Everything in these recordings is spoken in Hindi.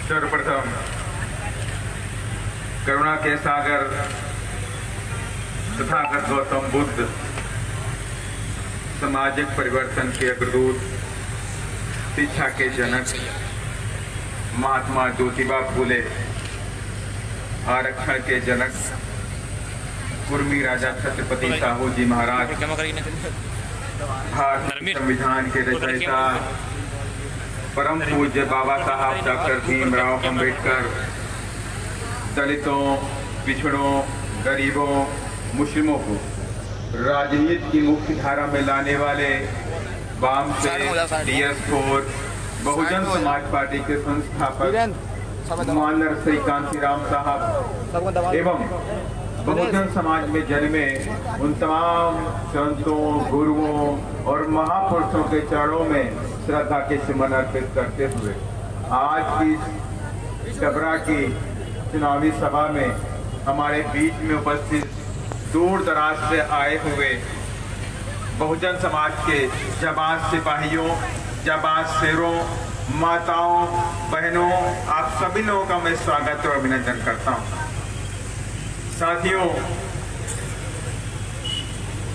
सर्वप्रथम करुणा के सागर तथागत गौतम बुद्ध, सामाजिक परिवर्तन के अग्रदूत, शिक्षा के जनक महात्मा ज्योतिबा फूले, आरक्षण के जनक कुर्मी राजा छत्रपति साहू जी महाराज, भारतीय संविधान के रचयिता परम पूज्य बाबा साहब डॉक्टर भीमराव अम्बेडकर, दलितों, पिछड़ों, गरीबों, मुस्लिमों को राजनीति की मुख्य धारा में लाने वाले वाम से DS4 बहुजन समाज पार्टी के संस्थापक मानर श्री कांशीराम साहब एवं बहुजन समाज में जन्मे उन तमाम संतों, गुरुओं और महापुरुषों के चरणों में श्रद्धा के सुमन अर्पित करते हुए आज की डबरा की चुनावी सभा में हमारे बीच में उपस्थित दूर दराज से आए हुए बहुजन समाज के जाबाज सिपाहियों, जाबाज शेरों, माताओं, बहनों, आप सभी लोगों का मैं स्वागत और अभिनंदन करता हूं। साथियों,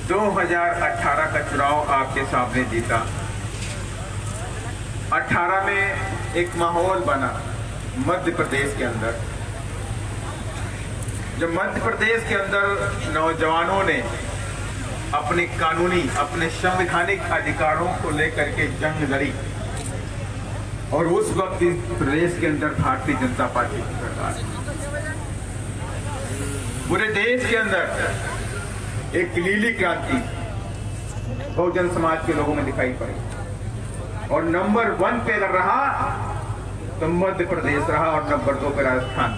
2018 का चुनाव आपके सामने जीता। 18 में एक माहौल बना मध्य प्रदेश के अंदर, जब मध्य प्रदेश के अंदर नौजवानों ने अपने कानूनी, अपने संवैधानिक अधिकारों को लेकर के जंग लड़ी और उस वक्त इस प्रदेश के अंदर भारतीय जनता पार्टी की सरकार, पूरे देश के अंदर एक नीली क्रांति बहुजन समाज के लोगों में दिखाई पड़ी और नंबर 1 पे अगर रहा तो मध्य प्रदेश रहा और नंबर 2 पे राजस्थान।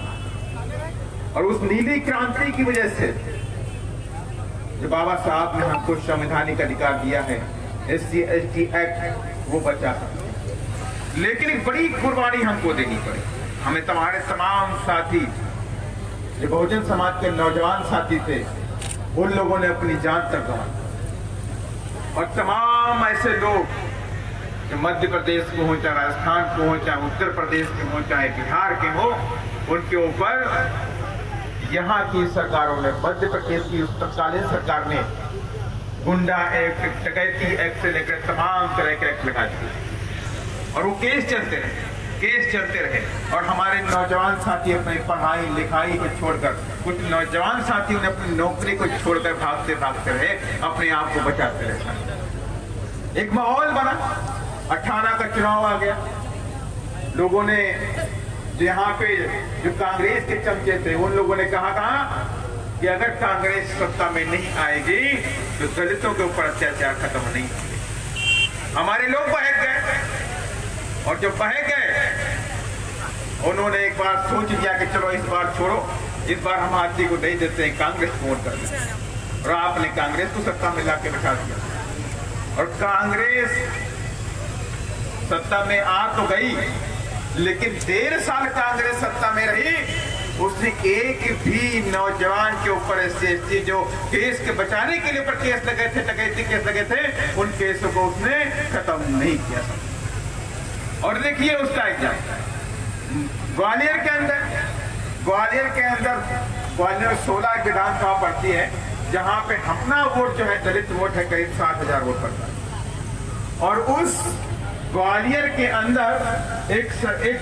और उस नीली क्रांति की वजह से जो बाबा साहब ने हमको संवैधानिक अधिकार दिया है, SC/ST एक्ट, वो बचा। लेकिन एक बड़ी कुर्बानी हमको देनी पड़ी। हमें तुम्हारे तमाम साथी जो बहुजन समाज के नौजवान साथी थे, उन लोगों ने अपनी जान तक गंवाई और तमाम ऐसे लोग जो मध्य प्रदेश के हो, चाहे राजस्थान के हो, चाहे उत्तर प्रदेश के हो, चाहे बिहार के हो, उनके ऊपर यहाँ की सरकारों ने, मध्य प्रदेश की उस तत्कालीन सरकार ने गुंडा एक्ट, डकैती एक्ट से लेकर तमाम तरह के एक्ट लगा दिए और वो केस चलते रहे और हमारे नौजवान साथी अपनी पढ़ाई लिखाई को छोड़कर, कुछ नौजवान साथियों ने अपनी नौकरी को छोड़कर भागते रहे, अपने आप को बचाते रहे। एक माहौल बना, 18 का चुनाव आ गया। लोगों ने यहाँ पे जो कांग्रेस के चमचे थे, उन लोगों ने कहा कि अगर कांग्रेस सत्ता में नहीं आएगी तो दलितों के ऊपर अत्याचार खत्म नहीं होंगे। हमारे लोग बहक गए और जब बहक गए, उन्होंने एक बार सोच लिया कि चलो इस बार छोड़ो, इस बार हम आदमी को नहीं देते हैं, कांग्रेस को वोट कर देते हैं। और आपने कांग्रेस को सत्ता में लाके बैठा दिया और कांग्रेस सत्ता में आ तो गई, लेकिन 1.5 साल कांग्रेस सत्ता में रही, उसने एक भी नौजवान के ऊपर SC/ST जो केस के बचाने के लिए ऊपर केस लगे थे, डकैती केस लगे थे, उन केसों को उसने खत्म नहीं किया। और देखिए उसका एग्जाम्पल ग्वालियर के अंदर 16 विधानसभा पड़ती है, जहां पे अपना वोट जो है, दलित वोट है, करीब 7,000 वोट पड़ता है। और उस ग्वालियर के अंदर एक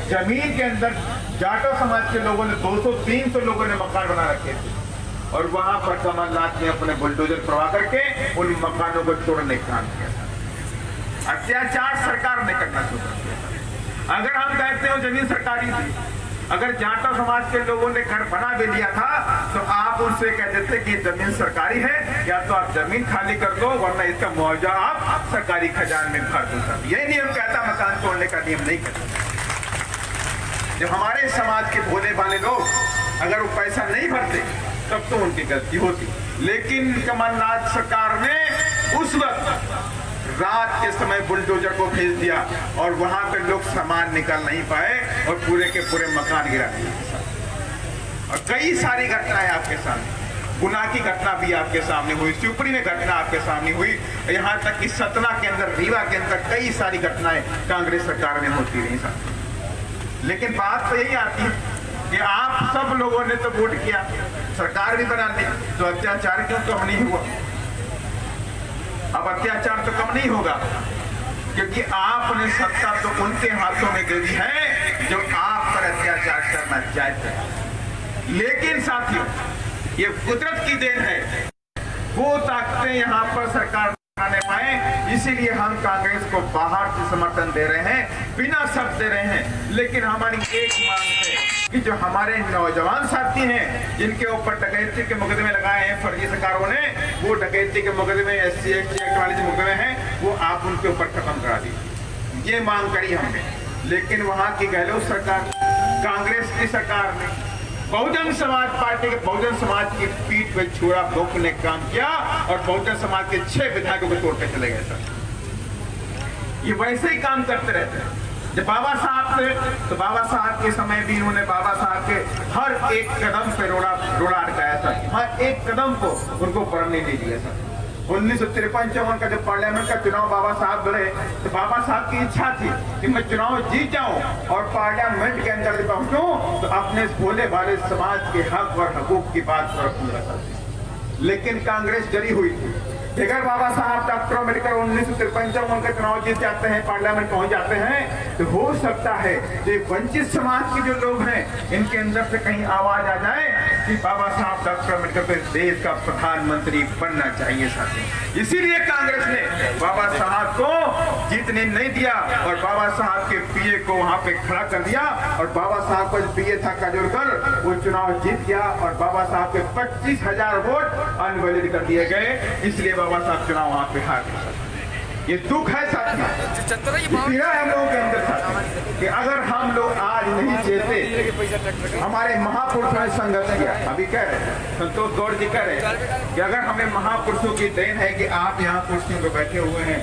जमीन के अंदर जाटो समाज के लोगों ने 200-300 लोगों ने मकान बना रखे थे और वहां पर कमलनाथ ने अपने बुलडोजर प्रवाह करके उन मकानों को तोड़ने का काम किया। अत्याचार सरकार ने करना शुरू कर दिया। अगर हम कहते हो जमीन सरकारी थी, अगर जाटो समाज के लोगों ने घर बना भी लिया था तो आप उनसे कह देते कि जमीन सरकारी है, या तो आप जमीन खाली कर दो, वरना इसका मुआवजा आप सरकारी खजान में भर दो। यही नियम कहता, मकान तोड़ने का नियम नहीं कहता। जब हमारे समाज के भोले भाले लोग अगर वो पैसा नहीं भरते तब तो उनकी गलती होती। लेकिन कमलनाथ सरकार ने उस वक्त रात के समय बुलडोजर को भेज दिया और वहां पे लोग सामान निकाल नहीं पाए और पूरे के पूरे मकान गिरा दिए। और कई सारी घटनाएं आपके सामने, गुना की घटना भी आपके सामने हुई, शिवपुरी में घटना आपके सामने हुई, यहाँ तक कि सतना के अंदर, रीवा के अंदर कई सारी घटनाएं कांग्रेस सरकार में होती रही। लेकिन बात तो यही आती है कि आप सब लोगों ने तो वोट किया, सरकार भी बना ली, तो अत्याचार क्यों कम नहीं हुआ? अब अत्याचार तो कम नहीं होगा, क्योंकि आपने सत्ता तो उनके हाथों में दे दी है जो आप पर अत्याचार करना चाहते हैं। लेकिन साथियों, ये कुदरत की देन है, वो ताकतें यहाँ पर सरकार आने पाए, इसीलिए हम कांग्रेस को बाहर से समर्थन दे रहे हैं, बिना शब्द दे रहे हैं। लेकिन हमारी एक मांग है कि जो हमारे नौजवान साथी हैं, जिनके ऊपर डकैती के मुकदमे लगाए हैं फर्जी सरकारों ने, वो डकैती के मुकदमे SC एक्ट वाले जो मुकदमे हैं, वो आप उनके ऊपर खत्म करा दीजिए, ये मांग करी हमने। लेकिन वहां की गहलोत सरकार, कांग्रेस की सरकार ने बहुजन समाज पार्टी के बहुजन समाज की पीठ पे छुरा भोंकने का काम किया और बहुजन समाज के 6 विधायकों को तोड़ के चले गए। सर, ये वैसे ही काम करते रहते हैं। जब बाबा साहब थे तो बाबा साहब के समय भी इन्होंने बाबा साहब के हर एक कदम पे रोड़ा अटकाया था, हर एक कदम को उनको बढ़ने नहीं दिया था। 1953-54 का जब पार्लियामेंट का चुनाव बाबा साहब लड़े, तो बाबा साहब की इच्छा थी कि मैं चुनाव जीत जाऊं और पार्लियामेंट के अंदर पहुंचूं तो अपने भोले भाले समाज के हक और हकूक की बात रखूंगा। लेकिन कांग्रेस जरी हुई थी। अगर बाबा साहब डॉक्टर अम्बेडकर 1953-54 का चुनाव जीत जाते हैं, पार्लियामेंट पहुंच जाते हैं, तो हो सकता है कि वंचित समाज के जो लोग हैं, इनके अंदर से कहीं आवाज आ जाए कि बाबा साहब डॉक्टर अम्बेडकर को देश का प्रधानमंत्री बनना चाहिए। साथी, इसीलिए कांग्रेस ने बाबा साहब को जीतने नहीं दिया और बाबा साहब के PA को वहां पे खड़ा कर दिया और बाबा साहब को PA था काजोलकर, वो चुनाव जीत गया और बाबा साहब के 25,000 वोट अनवैलिड कर दिए गए। इसलिए बाबा साहब चुनाव वहां पे हार गए। ये दुख है साथियों, पीड़ा है हम लोगों के अंदर साथियों, कि अगर हम लोग आज नहीं जीते, हमारे महापुरुषों ने संघर्ष किया। अभी कह रहे संतोष गौड़ जी कह रहे कि अगर हमें महापुरुषों की देन है कि आप यहाँ कुर्सियों पर बैठे हुए हैं,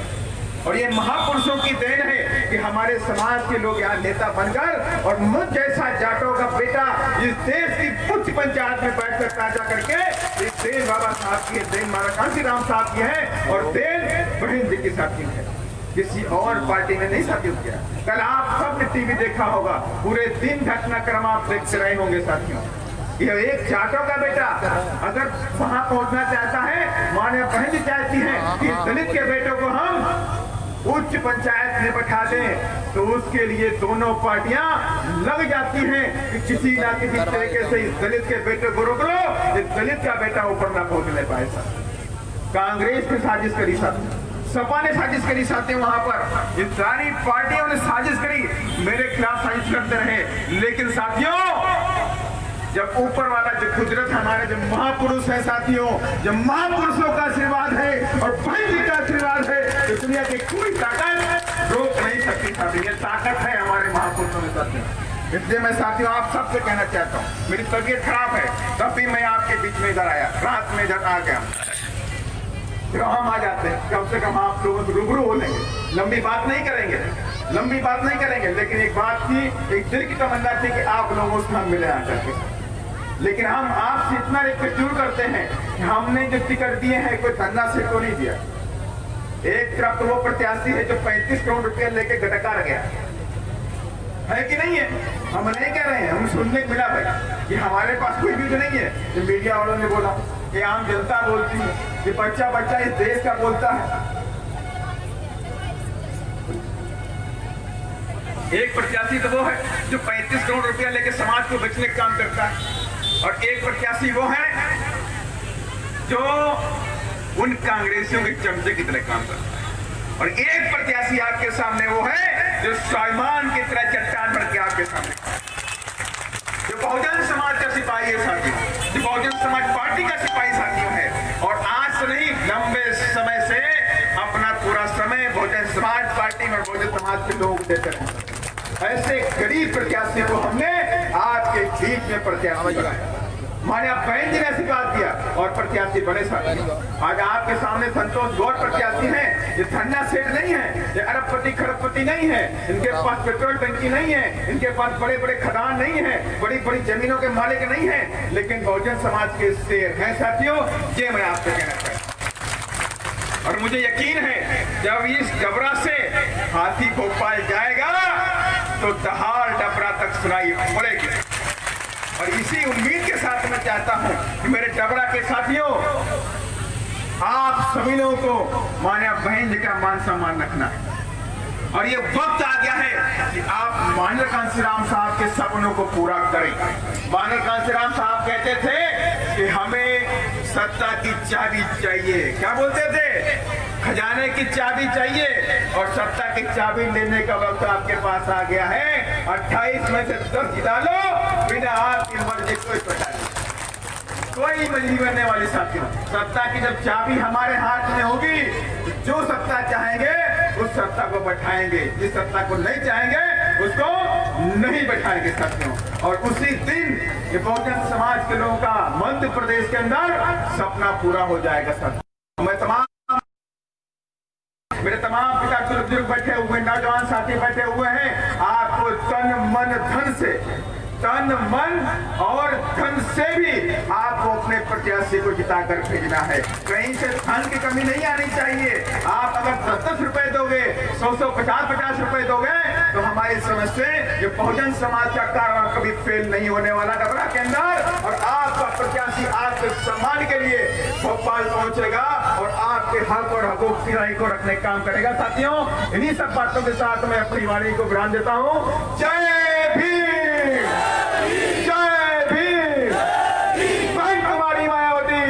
और ये महापुरुषों की देन है कि हमारे समाज के लोग यहाँ नेता बनकर और मुझ जैसा जाटों का बेटा इस देश की उच्च पंचायत में बैठकर ताजा करके, इस देन बाबा साहब की, देन महाराज कांशीराम साहब की है और देन बहन जी की साथी है, किसी और पार्टी ने नहीं साथियों किया। कल आप सबने टीवी देखा होगा, पूरे दिन घटनाक्रम आप देखते रहे होंगे साथियों। ये एक जाटों का बेटा अगर वहां पहुंचना चाहता है, माने बहन जी चाहती है कि दलित के बेटों को हम उच्च पंचायत में बैठा दें, तो उसके लिए दोनों पार्टियां लग जाती हैं कि किसी ना किसी तरीके से इस दलित के बेटे को रोक लो, इस दलित का बेटा ऊपर ना पहुंचने पाए। कांग्रेस ने साजिश करी साथी, सपा ने साजिश करी साथी, वहां पर इन सारी पार्टियों ने साजिश करी, मेरे खिलाफ साजिश करते रहे। लेकिन साथियों, जब ऊपर वाला जो कुदरत हमारे जो महापुरुष है साथियों, जब महापुरुषों का आशीर्वाद है और भाई जी का आशीर्वाद है, तो दुनिया की कोई ताकत रोक नहीं सकती साथी। ये ताकत है हमारे महापुरुषों में साथियों। इसलिए मैं साथियों आप सबसे कहना चाहता हूँ, मेरी तबीयत खराब है, तब भी मैं आपके बीच में इधर आया, रात में इधर आ गया, फिर हम आ जाते हैं, कम से कम आप लोगों से रूबरू हो लेंगे, लंबी बात नहीं करेंगे, लेकिन एक बात थी, एक दिल की तमन्ना थी कि आप लोगों से हम मिले आकर के। लेकिन हम आपसे इतना रिक्वेस्ट जरूर करते हैं कि हमने जो टिकट दिए हैं कोई धन्ना से तो नहीं दिया। एक तरफ तो वो प्रत्याशी है जो 35 करोड़ रुपया लेके गटकार गया है कि नहीं है, हम नहीं कह रहे हैं, हम सुनने को मिला भाई कि हमारे पास कोई भी नहीं है। जो मीडिया वालों ने बोला कि आम जनता बोलती है कि बच्चा बच्चा इस देश का बोलता है। एक प्रत्याशी तो वो है जो 35 करोड़ रुपया लेके समाज को बेचने का काम करता है, और एक प्रत्याशी वो है जो उन कांग्रेसियों के चमचे की तरह काम करता है, और एक प्रत्याशी आपके सामने वो है जो स्वाभिमान की तरह चट्टान बन के आपके सामने, जो बहुजन समाज का सिपाही है साथियों, जो बहुजन समाज पार्टी का सिपाही साथियों है, और आज से नहीं लंबे समय से अपना पूरा समय बहुजन समाज पार्टी और बहुजन समाज के लोग देते हैं। ऐसे गरीब प्रत्याशी को हमने आपके बीच में प्रत्याशी बनाया, माने आप बहन जी ने आशीर्वाद दिया और प्रत्याशी बने साथी। आज आपके सामने संतोष गौड़ प्रत्याशी हैं, ये धन्ना सेठ नहीं है, ये अरबपति खरबपति नहीं है, इनके पास पेट्रोल टंकी नहीं है, इनके पास बड़े बड़े खदान नहीं है, बड़ी बड़ी जमीनों के मालिक नहीं है, लेकिन बहुजन समाज के शेर हैं साथियों। ये मैं आपसे कहना चाहता हूँ, और मुझे यकीन है जब इस डबरा से हाथी भोपाल जाएगा तो दहाड़ डबरा तक लहर सुनाई पड़ेगी। और इसी उम्मीद के साथ मैं चाहता हूं कि मेरे डबरा के साथियों, आप सभी लोगों को माने बहन जी का मान सम्मान रखना है। और ये वक्त आ गया है कि आप माननीय कांशीराम साहब के सपनों को पूरा करें। माननीय कांशीराम साहब कहते थे कि हमें सत्ता की चाबी चाहिए। क्या बोलते थे? खजाने की चाबी चाहिए। और सत्ता की चाबी लेने का वक्त आपके पास आ गया है। 28 में से 10 जिता लो, बिना आपकी मर्जी कोई मंजूरी बनने वाली साथियों। सत्ता की जब चाबी हमारे हाथ में होगी तो जो सत्ता चाहेंगे उस सत्ता को बैठाएंगे, जिस सत्ता को नहीं चाहेंगे उसको नहीं बैठाएंगे साथियों। और उसी दिन ये बहुजन समाज के लोगों का मध्य प्रदेश के अंदर सपना पूरा हो जाएगा साथियों। मैं मेरे तमाम पिता बुजुर्ग बैठे हुए, नौजवान साथी बैठे हुए हैं, आपको तन मन और धन से भी आपको अपने प्रत्याशी को जिताकर भेजना है। कहीं से धन की कमी नहीं आनी चाहिए। आप अगर 10-10 रुपए दोगे, 100-100, 50-50 रुपए दोगे तो हमारी समझ से ये बहुजन समाज का कारवां कभी फेल नहीं होने वाला डबरा के अंदर। और आपका प्रत्याशी आपके सम्मान के लिए भोपाल पहुंचेगा और आपके हक और हकूक सिराही को रखने का काम करेगा साथियों। इन्हीं सब बातों के साथ मैं अपनी वाणी को विराम देता हूं। जय भीम, जय भीम, बहन कुमारी मायावती।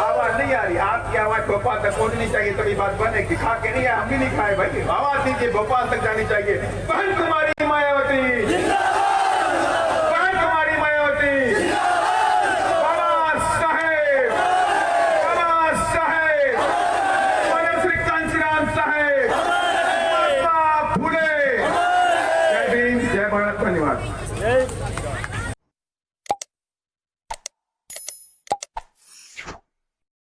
आवाज नहीं आ रही, आपकी आवाज भोपाल तक पहुंचनी चाहिए, तभी बात बनेगी। खा के नहीं है, हम भी नहीं खाए भाई, आवाज दीजिए, भोपाल तक जानी चाहिए। बहन कुमारी मायावती, बहन कुमारी मायावती, बाबा साहेब, माननीय श्री कांशीराम साहेब, महात्मा फुले। जय भीम, जय भारत, धन्यवाद।